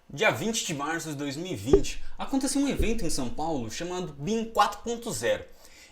Dia 20 de março de 2020, aconteceu um evento em São Paulo chamado BIM 4.0.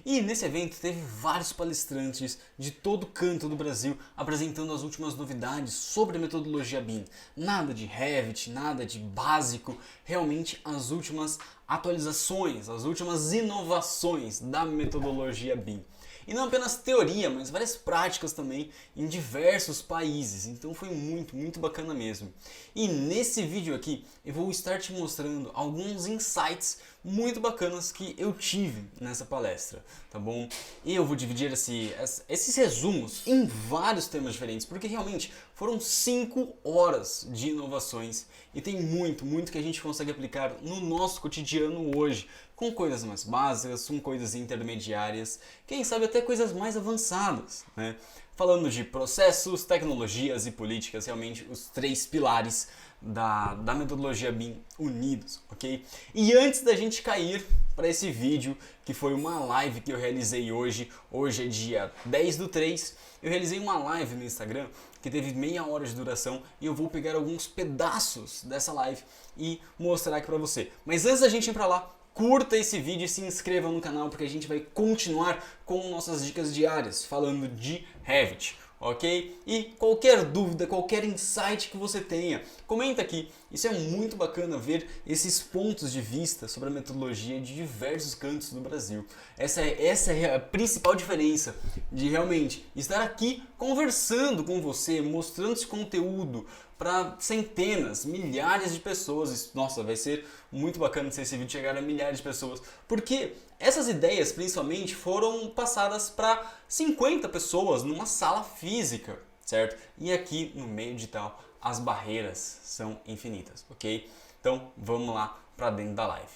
E nesse evento teve vários palestrantes de todo canto do Brasil apresentando as últimas novidades sobre a metodologia BIM. Nada de Revit, nada de básico, realmente as últimas atualizações, as últimas inovações da metodologia BIM. E não apenas teoria, mas várias práticas também em diversos países. Então foi muito bacana mesmo. E nesse vídeo aqui eu vou estar te mostrando alguns insights muito bacanas que eu tive nessa palestra, tá bom? E eu vou dividir esses resumos em vários temas diferentes, porque realmente foram 5 horas de inovações e tem muito que a gente consegue aplicar no nosso cotidiano hoje, com coisas mais básicas, com coisas intermediárias, quem sabe até coisas mais avançadas, né? Falando de processos, tecnologias e políticas, realmente os 3 pilares da metodologia BIM unidos, ok? E antes da gente cair para esse vídeo, que foi uma live que eu realizei hoje é dia 10/3, eu realizei uma live no Instagram que teve meia hora de duração e eu vou pegar alguns pedaços dessa live e mostrar aqui para você. Mas antes da gente ir para lá, curta esse vídeo e se inscreva no canal porque a gente vai continuar com nossas dicas diárias falando de Revit, ok? E qualquer dúvida, qualquer insight que você tenha, comenta aqui. Isso é muito bacana ver esses pontos de vista sobre a metodologia de diversos cantos do Brasil. Essa é a principal diferença de realmente estar aqui conversando com você, mostrando esse conteúdo para centenas, milhares de pessoas. Nossa, vai ser muito bacana se esse vídeo chegar a milhares de pessoas, porque essas ideias principalmente foram passadas para 50 pessoas numa sala física, certo? E aqui no meio digital as barreiras são infinitas, ok? Então vamos lá para dentro da live.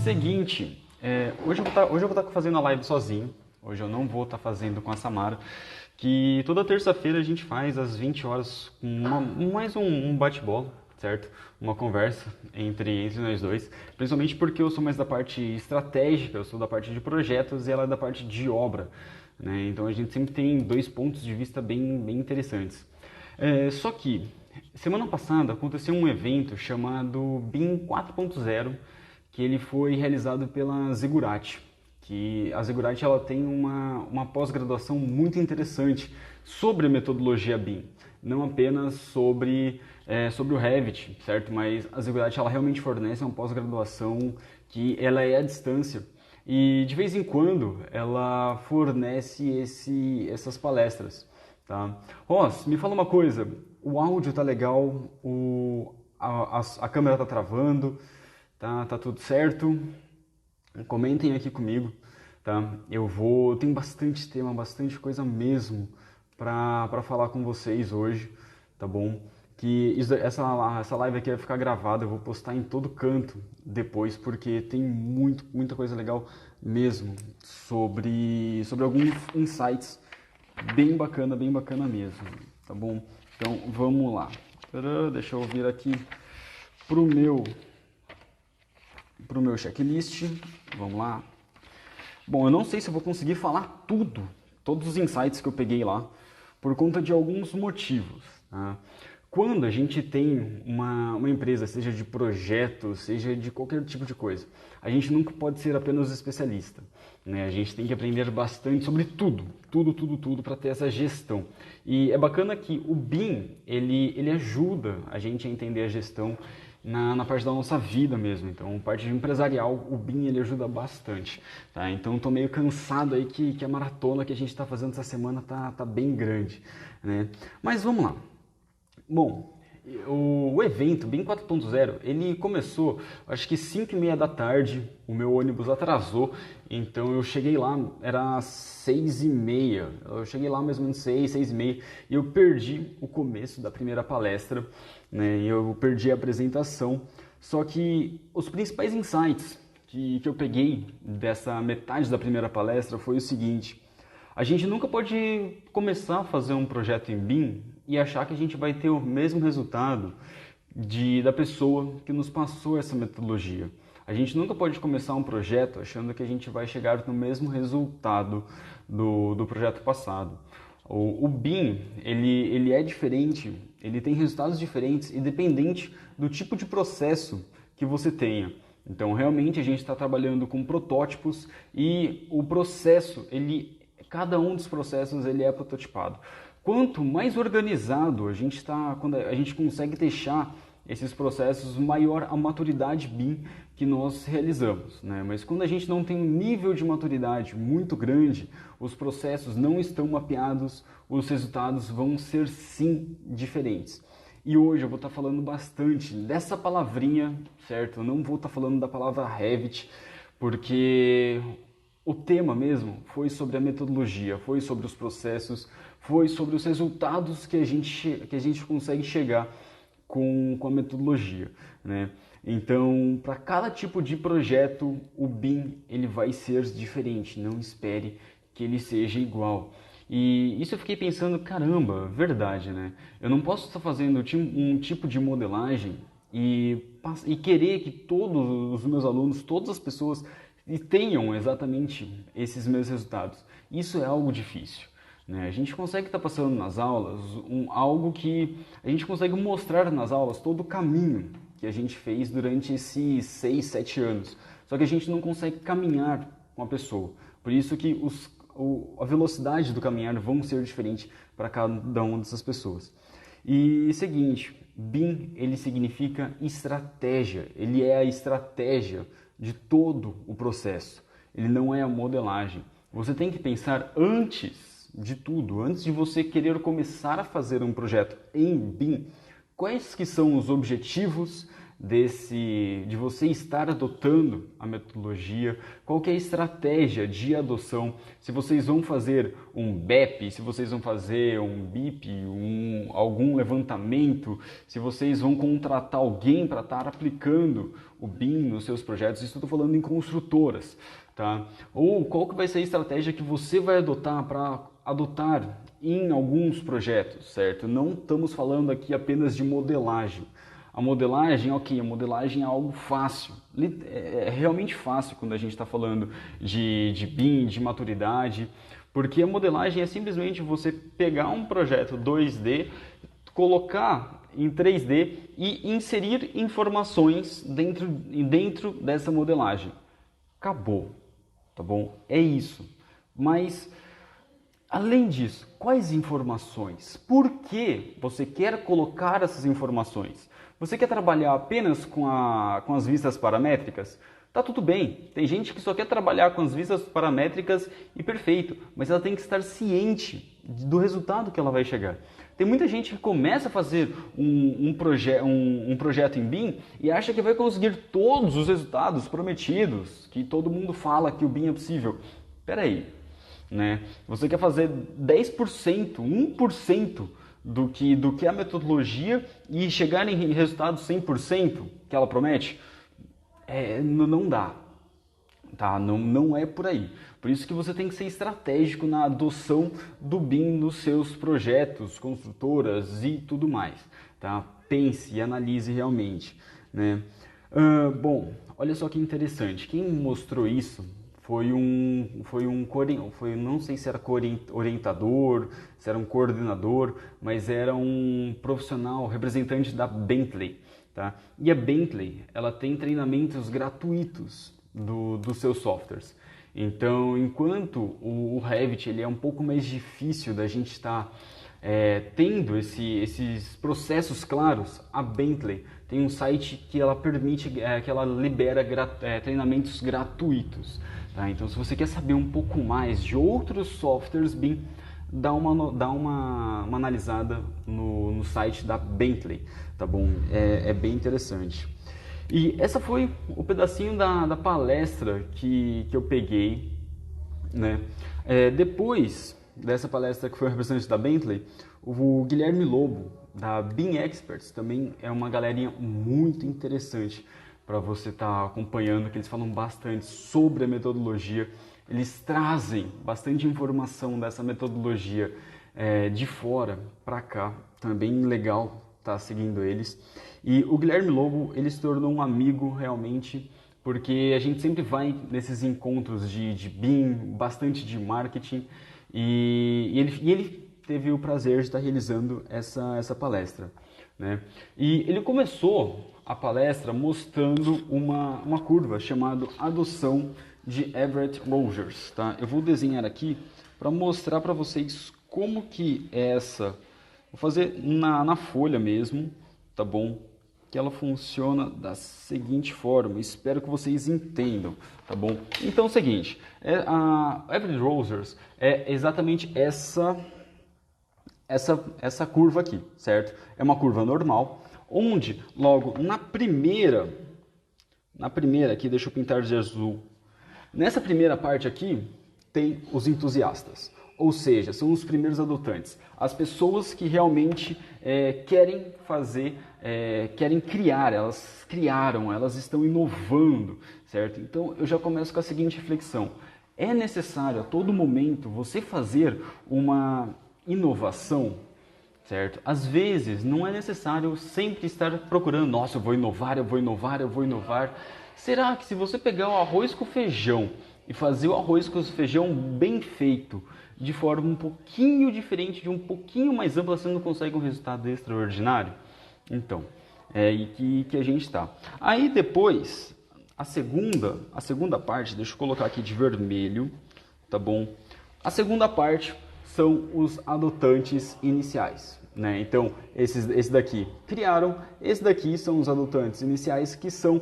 Seguinte, hoje eu vou estar fazendo a live sozinho. Hoje eu não vou estar fazendo com a Samara, que toda terça-feira a gente faz às 20 horas mais um bate-bola, certo? Uma conversa entre nós dois, principalmente porque eu sou mais da parte estratégica, eu sou da parte de projetos e ela é da parte de obra, né? Então a gente sempre tem 2 pontos de vista bem interessantes. Só que semana passada aconteceu um evento chamado BIM 4.0, que ele foi realizado pela Zigurati. Que a Zigurati ela tem uma pós-graduação muito interessante sobre a metodologia BIM, não apenas sobre o Revit, certo? Mas a Zigurati ela realmente fornece uma pós-graduação que ela é à distância e de vez em quando ela fornece essas palestras, tá? Ross, me fala uma coisa, o áudio tá legal, a câmera tá travando, tá tudo certo? Comentem aqui comigo, tá? Tenho bastante tema, bastante coisa mesmo para falar com vocês hoje, tá bom? Essa live aqui vai ficar gravada, eu vou postar em todo canto depois, porque tem muita coisa legal mesmo sobre alguns insights bem bacana mesmo, tá bom? Então vamos lá. Deixa eu vir aqui pro meu checklist. Vamos lá. Bom, eu não sei se eu vou conseguir falar todos os insights que eu peguei lá, por conta de alguns motivos, tá? Quando a gente tem uma empresa, seja de projeto, seja de qualquer tipo de coisa, a gente nunca pode ser apenas especialista, né? A gente tem que aprender bastante sobre tudo para ter essa gestão. E é bacana que o BIM, ele ajuda a gente a entender a gestão na parte da nossa vida mesmo. Então, parte empresarial, o BIM ele ajuda bastante, tá? Então, tô meio cansado aí que a maratona que a gente está fazendo essa semana tá bem grande, né? Mas vamos lá. Bom, o evento BIM 4.0, ele começou, acho que 5h30 da tarde, o meu ônibus atrasou, então eu cheguei lá, era 6h30, eu cheguei lá mais ou menos 6h30, e eu perdi o começo da primeira palestra, né, e eu perdi a apresentação, só que os principais insights que eu peguei dessa metade da primeira palestra foi o seguinte: a gente nunca pode começar a fazer um projeto em BIM e achar que a gente vai ter o mesmo resultado da pessoa que nos passou essa metodologia. A gente nunca pode começar um projeto achando que a gente vai chegar no mesmo resultado do projeto passado. O BIM, ele é diferente, ele tem resultados diferentes independente do tipo de processo que você tenha. Então, realmente, a gente está trabalhando com protótipos e o processo, cada um dos processos ele é prototipado. Quanto mais organizado quando a gente consegue deixar esses processos, maior a maturidade BIM que nós realizamos, né? Mas quando a gente não tem um nível de maturidade muito grande, os processos não estão mapeados, os resultados vão ser sim diferentes. E hoje eu vou estar falando bastante dessa palavrinha, certo? Eu não vou estar falando da palavra Revit, porque o tema mesmo foi sobre a metodologia, foi sobre os processos, foi sobre os resultados que a gente consegue chegar com a metodologia, né? Então, para cada tipo de projeto, o BIM ele vai ser diferente, não espere que ele seja igual. E isso eu fiquei pensando, caramba, verdade, né? Eu não posso estar fazendo um tipo de modelagem e querer que todos os meus alunos, todas as pessoas tenham exatamente esses meus resultados. Isso é algo difícil, né? A gente consegue estar passando nas aulas algo que a gente consegue mostrar nas aulas todo o caminho que a gente fez durante esses 6, 7 anos. Só que a gente não consegue caminhar com a pessoa. Por isso que a velocidade do caminhar vão ser diferente para cada uma dessas pessoas. E seguinte, BIM ele significa estratégia. Ele é a estratégia de todo o processo. Ele não é a modelagem. Você tem que pensar antes de tudo, antes de você querer começar a fazer um projeto em BIM, quais que são os objetivos de você estar adotando a metodologia, qual que é a estratégia de adoção, se vocês vão fazer um BEP, se vocês vão fazer um BIP, algum levantamento, se vocês vão contratar alguém para estar aplicando o BIM nos seus projetos, isso eu estou falando em construtoras, tá? Ou qual que vai ser a estratégia que você vai adotar para adotar em alguns projetos, certo? Não estamos falando aqui apenas de modelagem. A modelagem, ok, a modelagem é algo fácil, é realmente fácil quando a gente está falando de BIM, de maturidade, porque a modelagem é simplesmente você pegar um projeto 2D, colocar em 3D e inserir informações dentro dessa modelagem. Acabou, tá bom? É isso. Mas além disso, quais informações? Por que você quer colocar essas informações? Você quer trabalhar apenas com as vistas paramétricas? Tá tudo bem, tem gente que só quer trabalhar com as vistas paramétricas e perfeito, mas ela tem que estar ciente do resultado que ela vai chegar. Tem muita gente que começa a fazer um projeto em BIM e acha que vai conseguir todos os resultados prometidos, que todo mundo fala que o BIM é possível. Espera aí. Né? Você quer fazer 10%, 1% do que a metodologia e chegar em resultados 100% que ela promete? Não dá, tá? Não é por aí. Por isso que você tem que ser estratégico na adoção do BIM nos seus projetos, construtoras e tudo mais, tá? Pense e analise realmente, né? Bom, olha só que interessante. Quem mostrou isso não sei se era orientador, se era um coordenador, mas era um profissional, representante da Bentley, tá? E a Bentley, ela tem treinamentos gratuitos dos seus softwares. Então, enquanto o Revit ele é um pouco mais difícil da gente estar tendo esses processos claros, a Bentley tem um site que ela permite, que ela libera treinamentos gratuitos. Tá? Então, se você quer saber um pouco mais de outros softwares BIM, dá uma analisada no site da Bentley, tá bom? É bem interessante. E essa foi o pedacinho da palestra que eu peguei, né? Depois dessa palestra que foi o representante da Bentley, o Guilherme Lobo, da BIM Experts, também é uma galerinha muito interessante para você estar acompanhando, que eles falam bastante sobre a metodologia, eles trazem bastante informação dessa metodologia de fora para cá, também legal estar seguindo eles. E o Guilherme Lobo, ele se tornou um amigo realmente, porque a gente sempre vai nesses encontros de BIM, bastante de marketing, e ele teve o prazer de estar realizando essa palestra, né? E ele começou a palestra mostrando uma curva chamada adoção de Everett Rogers, tá? Eu vou desenhar aqui para mostrar para vocês como que é essa. Vou fazer na folha mesmo, tá bom? Que ela funciona da seguinte forma, espero que vocês entendam, tá bom? Então é o seguinte, a Everett Rogers é exatamente essa curva aqui, certo? É uma curva normal, onde logo na primeira aqui, deixa eu pintar de azul, nessa primeira parte aqui tem os entusiastas, ou seja, são os primeiros adotantes, as pessoas que realmente querem fazer, querem criar, elas criaram, elas estão inovando, certo? Então eu já começo com a seguinte reflexão, é necessário a todo momento você fazer uma inovação, certo? Às vezes não é necessário sempre estar procurando, nossa, eu vou inovar, eu vou inovar, eu vou inovar. Será que se você pegar o arroz com feijão e fazer o arroz com feijão bem feito, de forma um pouquinho diferente, de um pouquinho mais ampla, você não consegue um resultado extraordinário? Então, é aí que a gente está. Aí depois, a segunda parte, deixa eu colocar aqui de vermelho, tá bom? A segunda parte são os adotantes iniciais, né? Então, esse daqui criaram, esse daqui são os adotantes iniciais, que são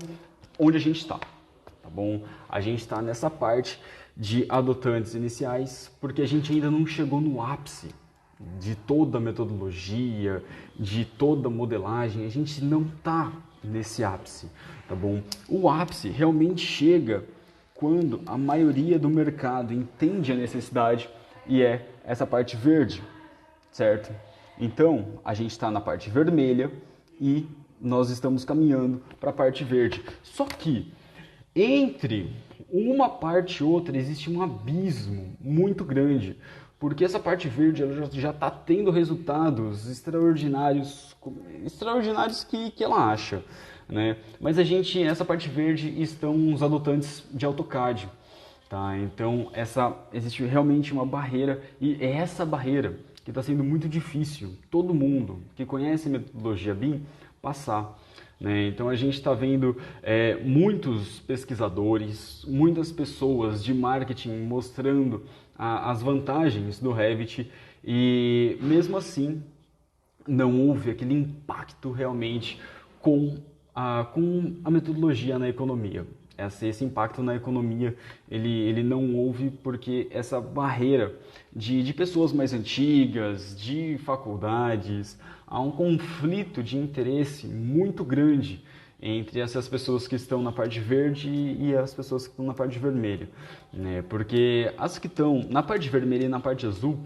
onde a gente está, tá bom? A gente está nessa parte de adotantes iniciais, porque a gente ainda não chegou no ápice de toda a metodologia, de toda a modelagem, a gente não está nesse ápice, tá bom? O ápice realmente chega quando a maioria do mercado entende a necessidade e é essa parte verde, certo? Então, a gente está na parte vermelha e nós estamos caminhando para a parte verde. Só que entre uma parte e outra existe um abismo muito grande, porque essa parte verde ela já está tendo resultados extraordinários que ela acha, né? Mas essa parte verde estão os adotantes de AutoCAD, tá? Então existe realmente uma barreira, e é essa barreira que está sendo muito difícil todo mundo que conhece a metodologia BIM passar, né? Então a gente está vendo muitos pesquisadores, muitas pessoas de marketing mostrando as vantagens do Revit, e mesmo assim não houve aquele impacto realmente com a metodologia na economia. Esse impacto na economia ele não houve porque essa barreira de pessoas mais antigas, de faculdades, há um conflito de interesse muito grande entre essas pessoas que estão na parte verde e as pessoas que estão na parte vermelha, né? Porque as que estão na parte vermelha e na parte azul,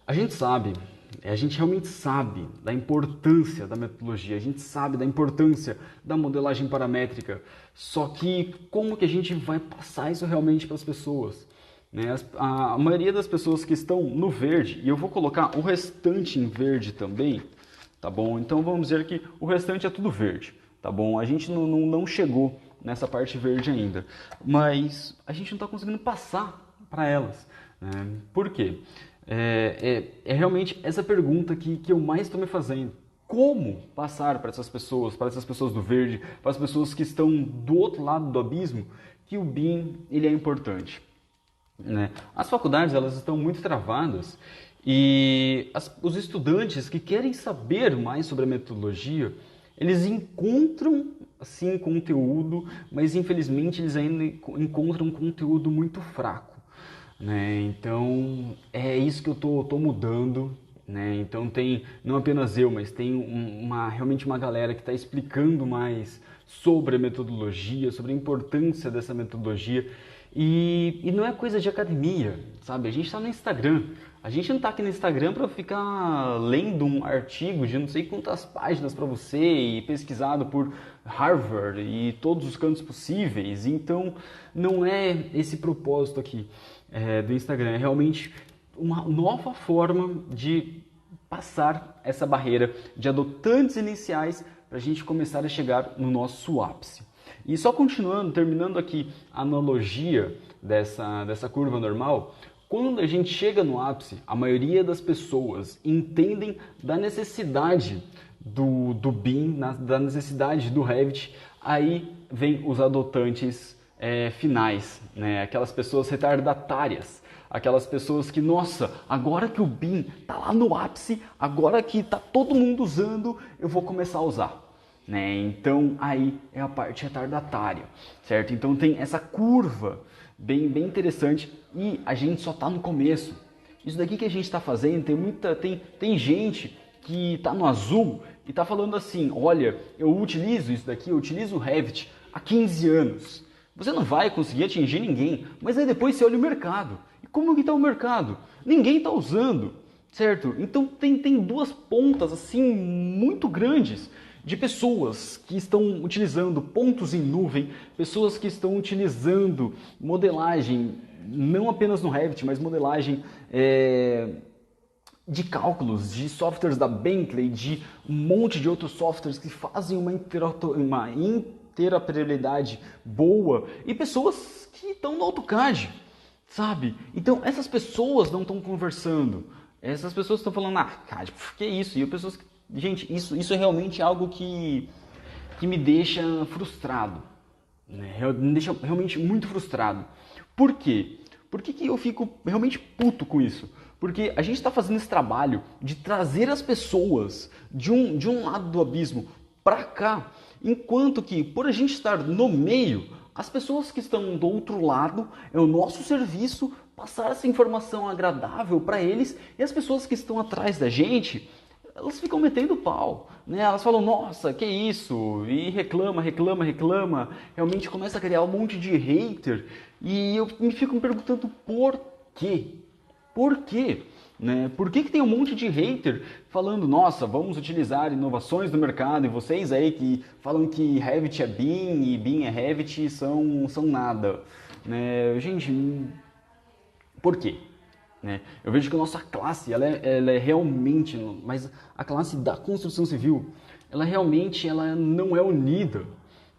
a gente realmente sabe da importância da metodologia, a gente sabe da importância da modelagem paramétrica, só que como que a gente vai passar isso realmente para as pessoas? Né? A maioria das pessoas que estão no verde, e eu vou colocar o restante em verde também, tá bom? Então vamos dizer que o restante é tudo verde, tá bom? A gente não chegou nessa parte verde ainda, mas a gente não está conseguindo passar para elas, né? Por quê? É realmente essa pergunta que eu mais estou me fazendo. Como passar para essas pessoas do verde, para as pessoas que estão do outro lado do abismo, que o BIM ele é importante, né? As faculdades elas estão muito travadas e os estudantes que querem saber mais sobre a metodologia, eles encontram assim conteúdo, mas infelizmente eles ainda encontram conteúdo muito fraco, né? Então é isso que eu tô mudando, né? Então tem não apenas eu, mas tem realmente uma galera que está explicando mais sobre a metodologia, sobre a importância dessa metodologia, e não é coisa de academia, sabe? A gente está no Instagram, a gente não está aqui no Instagram para ficar lendo um artigo de não sei quantas páginas para você e pesquisado por Harvard e todos os cantos possíveis. Então não é esse propósito aqui do Instagram, é realmente uma nova forma de passar essa barreira de adotantes iniciais para a gente começar a chegar no nosso ápice. E só terminando aqui a analogia dessa curva normal, Quando a gente chega no ápice, a maioria das pessoas entendem da necessidade do BIM, da necessidade do Revit, aí vem os adotantes finais, né? Aquelas pessoas retardatárias, aquelas pessoas que, nossa, agora que o BIM tá lá no ápice, agora que tá todo mundo usando, eu vou começar a usar. Né? Então aí é a parte retardatária, certo? Então tem essa curva bem interessante e a gente só está no começo. Isso daqui que a gente está fazendo, tem gente que está no azul e está falando assim, olha, eu utilizo isso daqui, eu utilizo o Revit há 15 anos. Você não vai conseguir atingir ninguém, mas aí depois você olha o mercado. E como que está o mercado? Ninguém está usando, certo? Então tem duas pontas assim muito grandes de pessoas que estão utilizando pontos em nuvem, pessoas que estão utilizando modelagem, não apenas no Revit, mas modelagem de cálculos, de softwares da Bentley, de um monte de outros softwares que fazem uma interoperabilidade boa, e pessoas que estão no AutoCAD, sabe? Então essas pessoas não estão conversando, essas pessoas estão falando, CAD, que isso? E pessoas que gente, isso é realmente algo que me deixa frustrado, né? Me deixa realmente muito frustrado. Por quê? Por que eu fico realmente puto com isso? Porque a gente está fazendo esse trabalho de trazer as pessoas de um lado do abismo para cá, enquanto que, por a gente estar no meio, as pessoas que estão do outro lado, é o nosso serviço passar essa informação agradável para eles, e as pessoas que estão atrás da gente, elas ficam metendo pau, né? Elas falam, nossa, que isso? E reclama, realmente começa a criar um monte de hater, e eu me fico me perguntando por quê? Por quê? Né? Por que tem um monte de hater falando, nossa, vamos utilizar inovações do mercado, e vocês aí que falam que Revit é BIM e BIM é Revit são nada, né? Gente, por quê? Né? Eu vejo que a nossa classe, ela é realmente, mas a classe da construção civil, ela realmente não é unida,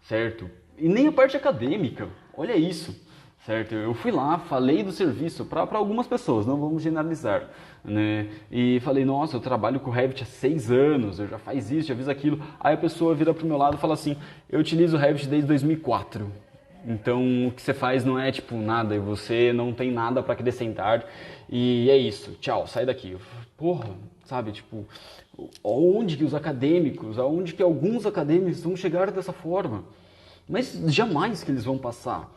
certo? E nem a parte acadêmica, olha isso, certo? Eu fui lá, falei do serviço para algumas pessoas, não vamos generalizar, né? E falei, nossa, eu trabalho com Revit há 6 anos, eu já faz isso, já fiz aquilo. Aí a pessoa vira pro meu lado e fala assim, eu utilizo o Revit desde 2004. Então o que você faz não é tipo nada, e você não tem nada para acrescentar, e é isso, tchau, sai daqui. Porra, sabe, tipo, aonde que aonde que alguns acadêmicos vão chegar dessa forma? Mas jamais que eles vão passar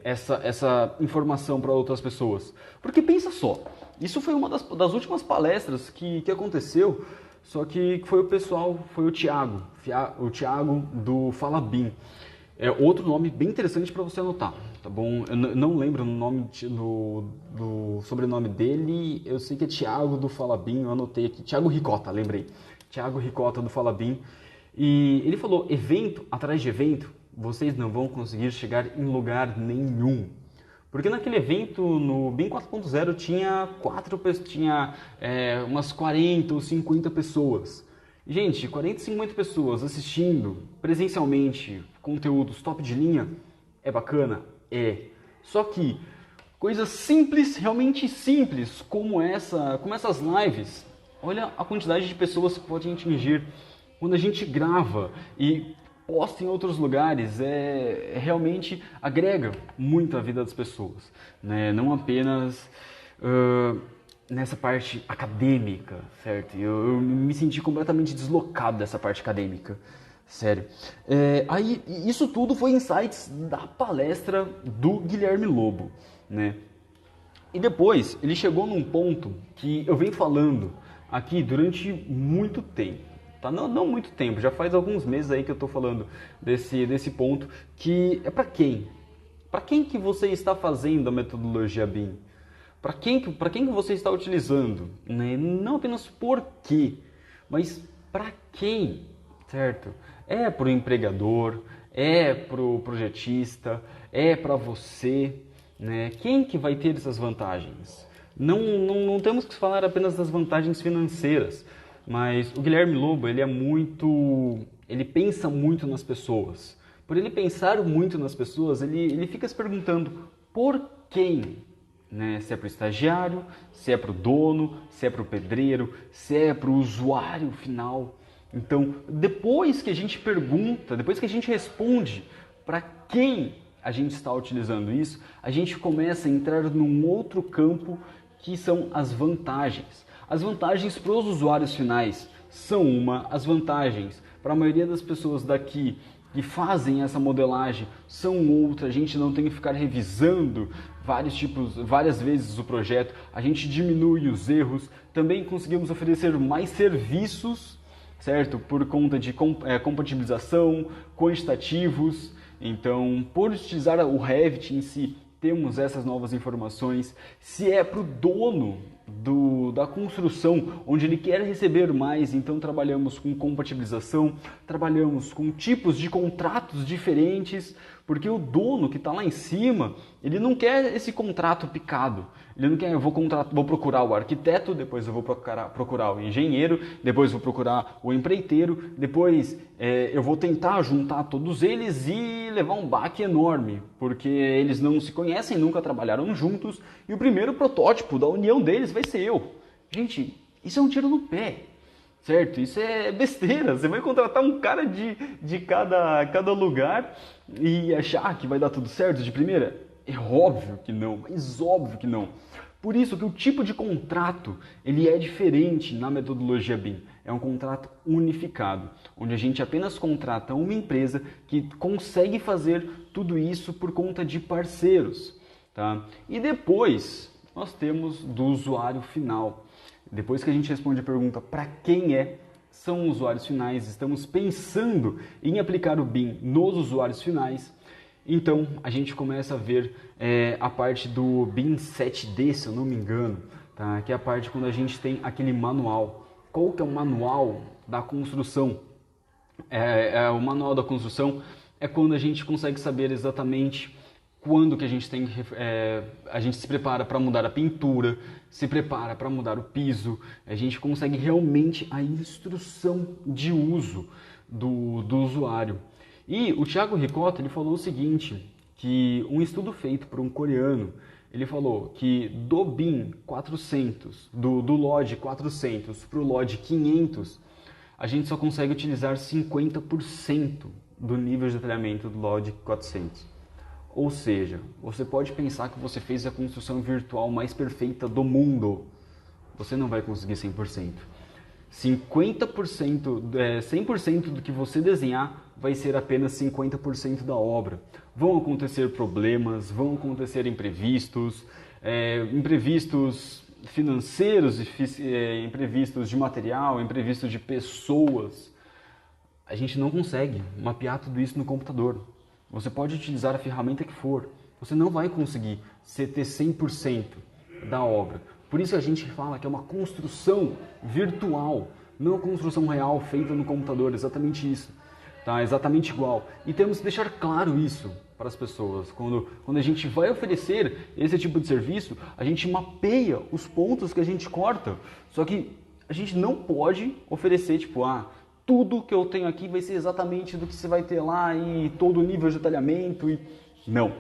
essa informação para outras pessoas. Porque pensa só, isso foi uma das últimas palestras que aconteceu, só que foi o Thiago do Fala BIM. É outro nome bem interessante para você anotar, tá bom? Eu não lembro o nome do sobrenome dele, eu sei que é Thiago do Fala BIM, eu anotei aqui, Thiago Ricota, lembrei. Thiago Ricota do Fala BIM. E ele falou, evento atrás de evento, vocês não vão conseguir chegar em lugar nenhum. Porque naquele evento, no BIM 4.0, tinha umas 40 ou 50 pessoas. Gente, 40, 50 pessoas assistindo presencialmente conteúdos top de linha, é bacana? É. Só que coisas simples, realmente simples, como essas lives, olha a quantidade de pessoas que podem atingir quando a gente grava e posta em outros lugares, realmente agrega muito a vida das pessoas, né? Não apenas nessa parte acadêmica, certo? Eu me senti completamente deslocado dessa parte acadêmica, sério. Aí isso tudo foi insights da palestra do Guilherme Lobo, né? E depois ele chegou num ponto que eu venho falando aqui durante muito tempo. Tá? Não muito tempo, já faz alguns meses aí que eu estou falando desse ponto, que é para quem? Para quem que você está fazendo a metodologia BIM? Para quem que você está utilizando? Né? Não apenas por quê, mas para quem, certo? É para o empregador, é para o projetista, é para você, né? Quem que vai ter essas vantagens? Não temos que falar apenas das vantagens financeiras, mas o Guilherme Lobo, ele pensa muito nas pessoas. Por ele pensar muito nas pessoas, ele fica se perguntando por quem? né? Se é para o estagiário, se é para o dono, se é para o pedreiro, se é para o usuário final. Então, depois que a gente pergunta, depois que a gente responde para quem a gente está utilizando isso, a gente começa a entrar num outro campo que são as vantagens. As vantagens para os usuários finais são as vantagens para a maioria das pessoas daqui que fazem essa modelagem são outra. A gente não tem que ficar revisando várias vezes o projeto, a gente diminui os erros, também conseguimos oferecer mais serviços, certo? Por conta de compatibilização, quantitativos. Então, por utilizar o Revit em si, temos essas novas informações. Se é para o dono da construção, onde ele quer receber mais, então trabalhamos com compatibilização, trabalhamos com tipos de contratos diferentes, porque o dono que está lá em cima, ele não quer esse contrato picado. Ele não quer, eu vou procurar o arquiteto, depois eu vou procurar o engenheiro, depois vou procurar o empreiteiro, depois eu vou tentar juntar todos eles e levar um baque enorme, porque eles não se conhecem, nunca trabalharam juntos, e o primeiro protótipo da união deles vai ser eu. Gente, isso é um tiro no pé, certo? Isso é besteira. Você vai contratar um cara de cada lugar e achar que vai dar tudo certo de primeira? É óbvio que não, mas óbvio que não. Por isso que o tipo de contrato ele é diferente na metodologia BIM. É um contrato unificado, onde a gente apenas contrata uma empresa que consegue fazer tudo isso por conta de parceiros. Tá? E depois nós temos do usuário final. Depois que a gente responde a pergunta para quem são usuários finais, estamos pensando em aplicar o BIM nos usuários finais. Então, a gente começa a ver a parte do BIM 7D, se eu não me engano, tá? Que é a parte quando a gente tem aquele manual. Qual que é o manual da construção? O manual da construção é quando a gente consegue saber exatamente quando que a gente a gente se prepara para mudar a pintura, se prepara para mudar o piso, a gente consegue realmente a instrução de uso do usuário. E o Thiago Ricotta, ele falou o seguinte, que um estudo feito por um coreano, ele falou que do BIM 400, do LOD 400 para o LOD 500, a gente só consegue utilizar 50% do nível de detalhamento do LOD 400. Ou seja, você pode pensar que você fez a construção virtual mais perfeita do mundo, você não vai conseguir 100%. 50%, 100% do que você desenhar vai ser apenas 50% da obra. Vão acontecer problemas, vão acontecer imprevistos, imprevistos financeiros, imprevistos de material, imprevistos de pessoas. A gente não consegue mapear tudo isso no computador. Você pode utilizar a ferramenta que for, você não vai conseguir ter 100% da obra. Por isso a gente fala que é uma construção virtual, não uma construção real feita no computador, exatamente isso. Tá? Exatamente igual. E temos que deixar claro isso para as pessoas. Quando a gente vai oferecer esse tipo de serviço, a gente mapeia os pontos que a gente corta. Só que a gente não pode oferecer, tipo, tudo que eu tenho aqui vai ser exatamente do que você vai ter lá e todo o nível de detalhamento. Não.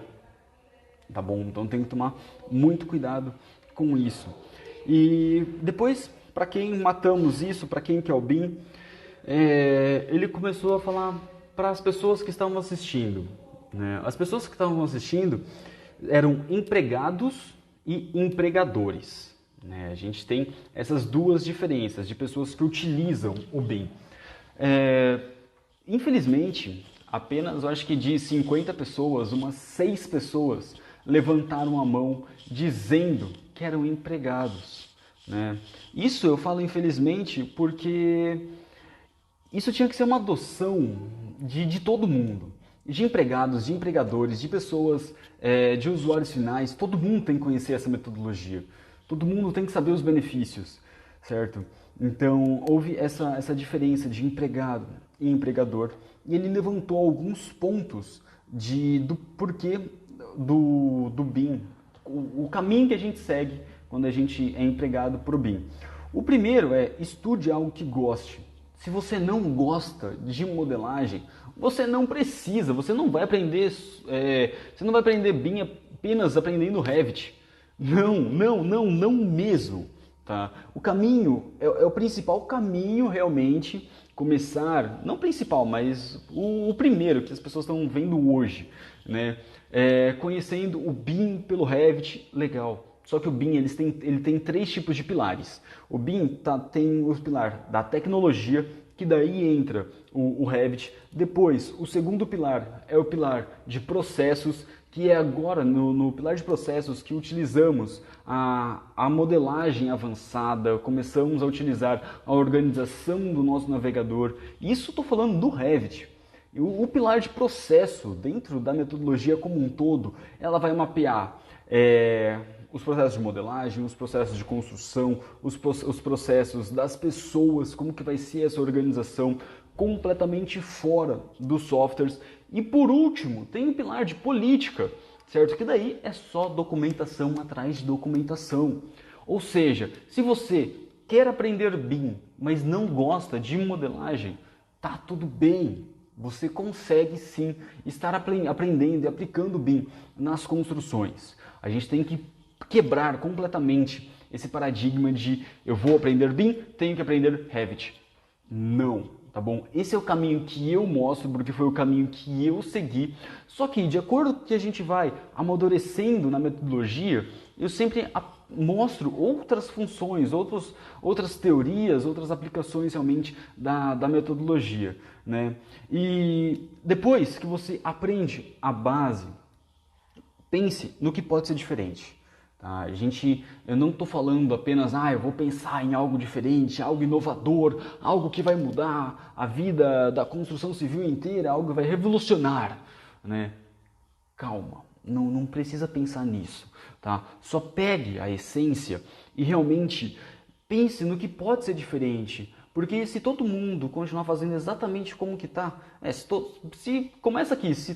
Tá bom? Então tem que tomar muito cuidado com isso. E depois, para quem matamos isso, para quem quer o BIM, ele começou a falar para as pessoas que estavam assistindo. Né? As pessoas que estavam assistindo eram empregados e empregadores. Né? A gente tem essas duas diferenças de pessoas que utilizam o BIM. Infelizmente, apenas, eu acho que de 50 pessoas, umas 6 pessoas levantaram a mão dizendo que eram empregados. Né? Isso eu falo infelizmente porque isso tinha que ser uma adoção de todo mundo. De empregados, de empregadores, de pessoas, de usuários finais. Todo mundo tem que conhecer essa metodologia. Todo mundo tem que saber os benefícios, certo? Então, houve essa diferença de empregado e empregador. E ele levantou alguns pontos do porquê do BIM, o caminho que a gente segue quando a gente é empregado para o BIM. O primeiro é estude algo que goste. Se você não gosta de modelagem, você não precisa, você não vai aprender BIM apenas aprendendo Revit. Não mesmo. Tá? O caminho, é o principal caminho realmente, começar, não principal, mas o primeiro que as pessoas estão vendo hoje, né? Conhecendo o BIM pelo Revit, legal. Só que o BIM ele tem 3 tipos de pilares. O BIM tem o pilar da tecnologia, que daí entra o Revit. Depois, o segundo pilar é o pilar de processos, que é agora no pilar de processos que utilizamos a modelagem avançada, começamos a utilizar a organização do nosso navegador. Isso estou falando do Revit. O pilar de processo, dentro da metodologia como um todo, ela vai mapear os processos de modelagem, os processos de construção, os processos das pessoas, como que vai ser essa organização, completamente fora dos softwares. E por último, tem o pilar de política, certo? Que daí é só documentação atrás de documentação. Ou seja, se você quer aprender BIM, mas não gosta de modelagem, tá tudo bem. Você consegue sim estar aprendendo e aplicando BIM nas construções. A gente tem que quebrar completamente esse paradigma de eu vou aprender BIM, tenho que aprender Revit. Não, tá bom? Esse é o caminho que eu mostro, porque foi o caminho que eu segui. Só que de acordo com que a gente vai amadurecendo na metodologia, eu sempre mostro outras funções, outras teorias, outras aplicações realmente da metodologia, né? E depois que você aprende a base, pense no que pode ser diferente. Tá? Eu não estou falando apenas, eu vou pensar em algo diferente, algo inovador, algo que vai mudar a vida da construção civil inteira, algo que vai revolucionar, né? Calma, não precisa pensar nisso, tá? Só pegue a essência e realmente pense no que pode ser diferente. Porque se todo mundo continuar fazendo exatamente como que está, começa aqui, se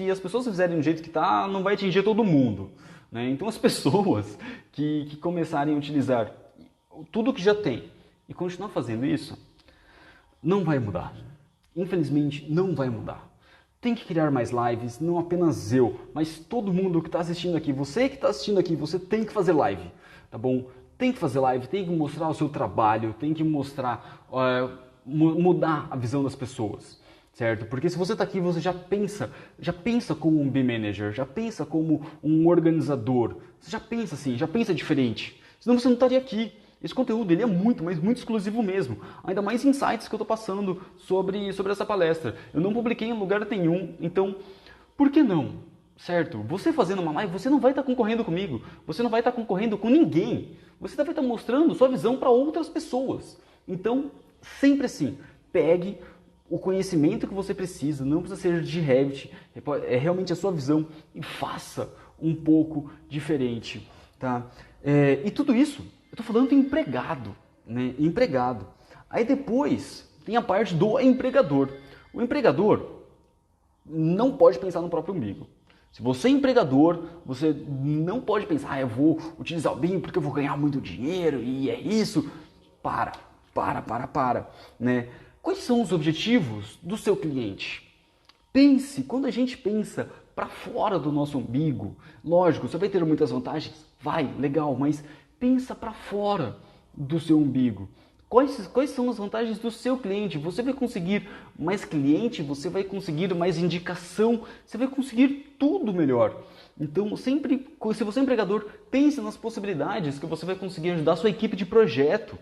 as pessoas fizerem do jeito que está, não vai atingir todo mundo, né? Então as pessoas que começarem a utilizar tudo que já tem e continuar fazendo isso, não vai mudar. Infelizmente, não vai mudar. Tem que criar mais lives, não apenas eu, mas todo mundo que está assistindo aqui. Você que está assistindo aqui, você tem que fazer live, tá bom? Tem que fazer live, tem que mostrar o seu trabalho, tem que mostrar, mudar a visão das pessoas, certo? Porque se você está aqui, você já pensa como um BIM manager, já pensa como um organizador, você já pensa assim, já pensa diferente, senão você não estaria aqui. Esse conteúdo ele é muito, mas muito exclusivo mesmo. Ainda mais insights que eu estou passando sobre essa palestra. Eu não publiquei em lugar nenhum, então por que não? Certo? Você fazendo uma live, você não vai estar concorrendo comigo. Você não vai estar concorrendo com ninguém. Você vai estar mostrando sua visão para outras pessoas. Então, sempre assim, pegue o conhecimento que você precisa, não precisa ser de Revit, é realmente a sua visão e faça um pouco diferente. Tá? E tudo isso, eu estou falando de empregado, né? Empregado. Aí depois tem a parte do empregador. O empregador não pode pensar no próprio umbigo. Se você é empregador, você não pode pensar, eu vou utilizar o BIM porque eu vou ganhar muito dinheiro e é isso. Para, né? Quais são os objetivos do seu cliente? Pense, quando a gente pensa para fora do nosso umbigo, lógico, você vai ter muitas vantagens, vai, legal, mas pensa para fora do seu umbigo. Quais são as vantagens do seu cliente? Você vai conseguir mais cliente, você vai conseguir mais indicação, você vai conseguir tudo melhor. Então, sempre, se você é empregador, pense nas possibilidades que você vai conseguir ajudar a sua equipe de projeto.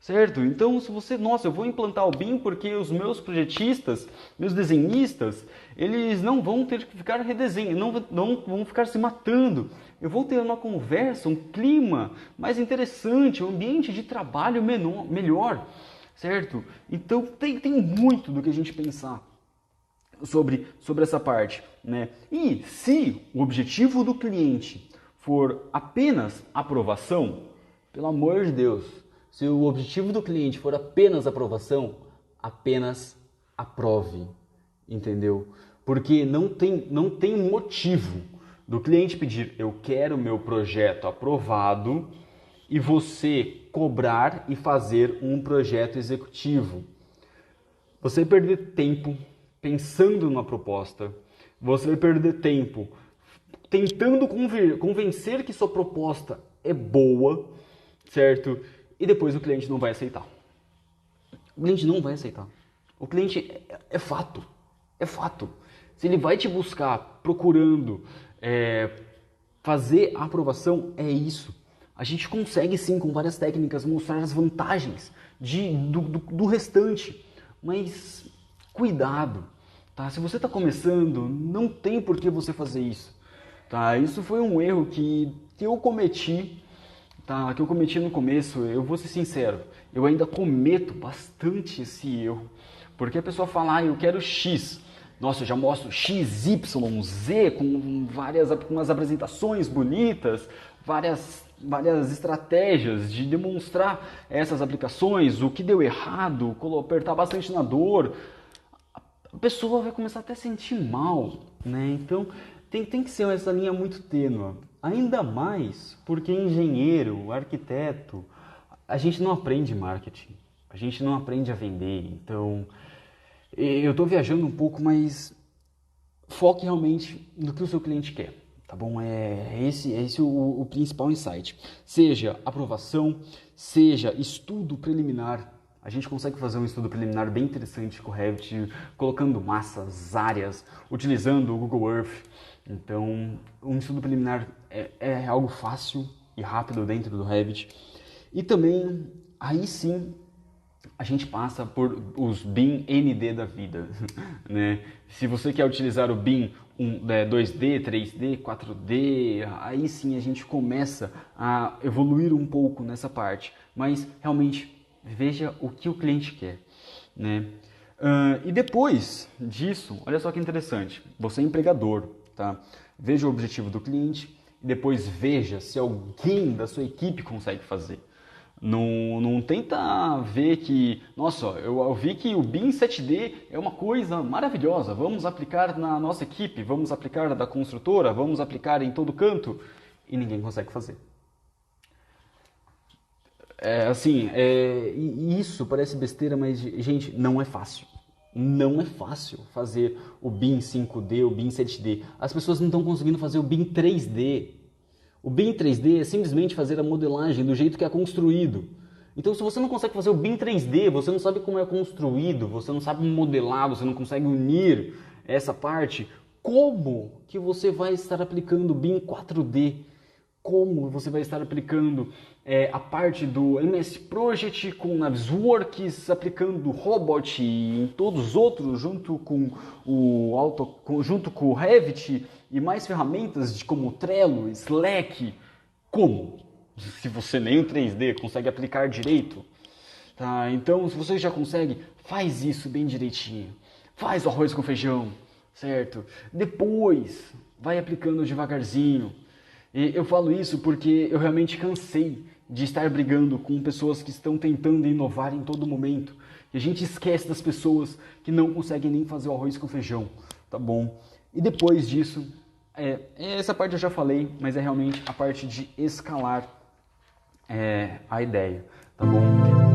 Certo? Então, se você, eu vou implantar o BIM porque os meus projetistas, meus desenhistas, eles não vão ter que ficar redesenhando, não vão ficar se matando. Eu vou ter uma conversa, um clima mais interessante, um ambiente de trabalho melhor, certo? Então, tem muito do que a gente pensar sobre essa parte, né? E se o objetivo do cliente for apenas aprovação, pelo amor de Deus, se o objetivo do cliente for apenas aprovação, apenas aprove, entendeu? Porque não tem motivo do cliente pedir, eu quero o meu projeto aprovado, e você cobrar e fazer um projeto executivo. Você vai perder tempo pensando numa proposta, você vai perder tempo tentando convencer que sua proposta é boa, certo? E depois o cliente não vai aceitar. O cliente não vai aceitar. O cliente é fato. É fato. Se ele vai te buscar procurando fazer a aprovação, é isso. A gente consegue sim, com várias técnicas, mostrar as vantagens do restante. Mas cuidado, tá? Se você está começando, não tem por que você fazer isso. Tá? Isso foi um erro que eu cometi, tá? Que eu cometi no começo. Eu vou ser sincero, eu ainda cometo bastante esse erro. Porque a pessoa fala, eu quero X. Nossa, eu já mostro X, Y, Z com umas apresentações bonitas, várias estratégias de demonstrar essas aplicações, o que deu errado, apertar bastante na dor. A pessoa vai começar até a sentir mal, né? Então tem que ser essa linha muito tênue. Ainda mais porque engenheiro, arquiteto, a gente não aprende marketing, a gente não aprende a vender. Então eu estou viajando um pouco, mas foque realmente no que o seu cliente quer, tá bom? É esse o principal insight. Seja aprovação, seja estudo preliminar. A gente consegue fazer um estudo preliminar bem interessante com o Revit, colocando massas, áreas, utilizando o Google Earth. Então, um estudo preliminar é algo fácil e rápido dentro do Revit. E também, aí sim, a gente passa por os BIM ND da vida, né? Se você quer utilizar o BIM 2D, 3D, 4D, aí sim a gente começa a evoluir um pouco nessa parte, mas realmente veja o que o cliente quer, né? E depois disso, olha só que interessante, você é empregador, tá? Veja o objetivo do cliente e depois veja se alguém da sua equipe consegue fazer. Não tenta ver que, nossa, eu vi que o BIM 7D é uma coisa maravilhosa, vamos aplicar na nossa equipe, vamos aplicar da construtora, vamos aplicar em todo canto, e ninguém consegue fazer. Isso parece besteira, mas, gente, não é fácil. Não é fácil fazer o BIM 5D, o BIM 7D. As pessoas não estão conseguindo fazer o BIM 3D. O BIM 3D é simplesmente fazer a modelagem do jeito que é construído. Então, se você não consegue fazer o BIM 3D, você não sabe como é construído, você não sabe modelar, você não consegue unir essa parte, como que você vai estar aplicando o BIM 4D? Como você vai estar aplicando a parte do MS Project com Navisworks, aplicando o Robot e em todos os outros, junto com o Revit e mais ferramentas como Trello, Slack. Como? Se você nem o 3D consegue aplicar direito. Tá? Então, se você já consegue, faz isso bem direitinho. Faz o arroz com feijão, certo? Depois, vai aplicando devagarzinho. E eu falo isso porque eu realmente cansei de estar brigando com pessoas que estão tentando inovar em todo momento. E a gente esquece das pessoas que não conseguem nem fazer o arroz com feijão, tá bom? E depois disso, essa parte eu já falei, mas é realmente a parte de escalar a ideia, tá bom?